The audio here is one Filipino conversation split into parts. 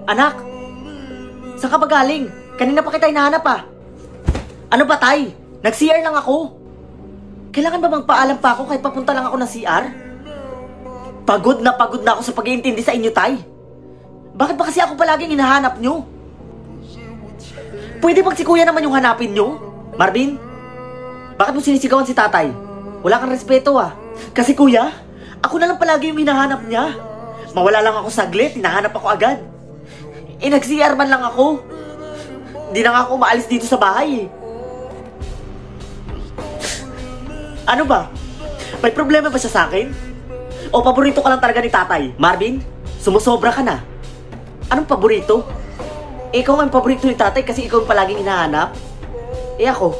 Anak! Saan ka ba galing? Kanina pa kita hinahanap ah. Ano ba, Tay? Nag-CR lang ako. Kailangan ba magpaalam pa ako kahit papunta lang ako ng CR? Pagod na ako sa pag-iintindi sa inyo, Tay. Bakit ba kasi ako palaging hinahanap nyo? Pwede bang si Kuya naman yung hanapin nyo? Marvin? Bakit mo sinisigawan si Tatay? Wala kang respeto ah. Kasi Kuya, ako na lang palagi yung hinahanap niya. Mawala lang ako saglit, hinahanap ako agad. Nag-CR man lang ako. Di na nga ako maalis dito sa bahay eh. Ano ba? May problema ba siya sa akin? O paborito ka lang talaga ni Tatay? Marvin, sumusobra ka na. Anong paborito? Ikaw ang paborito ni Tatay kasi ikaw ang palaging hinahanap? Ako,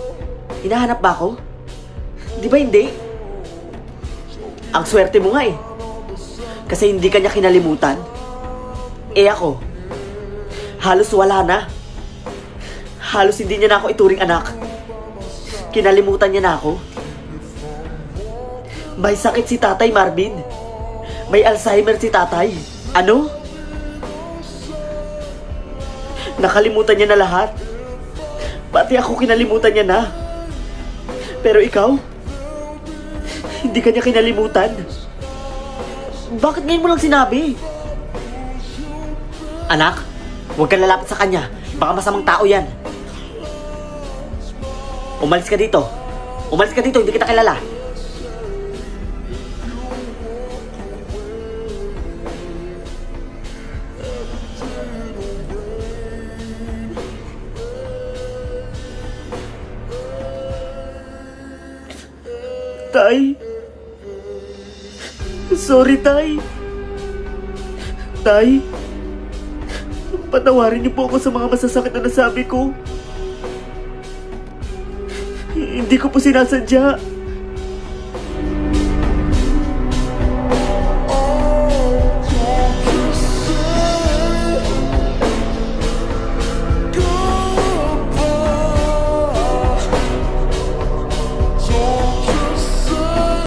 hinahanap ba ako? Di ba hindi? Ang swerte mo nga eh. Kasi hindi ka niya kinalimutan. Ako, halos wala na. Halos hindi niya na ako ituring anak. Kinalimutan niya na ako. May sakit si Tatay, Marvin. May Alzheimer si Tatay. Ano? Nakalimutan niya na lahat. Pati ako kinalimutan niya na. Pero ikaw, hindi ka niya kinalimutan. Bakit ngayon mo lang sinabi? Anak, huwag kang lalapit sa kanya. Baka masamang tao yan. Umalis ka dito. Umalis ka dito, hindi kita kilala. Tay. Sorry, Tay. Tay. Patawarin niyo po ako sa mga masasakit na nasabi ko. Hindi ko po sinasadya.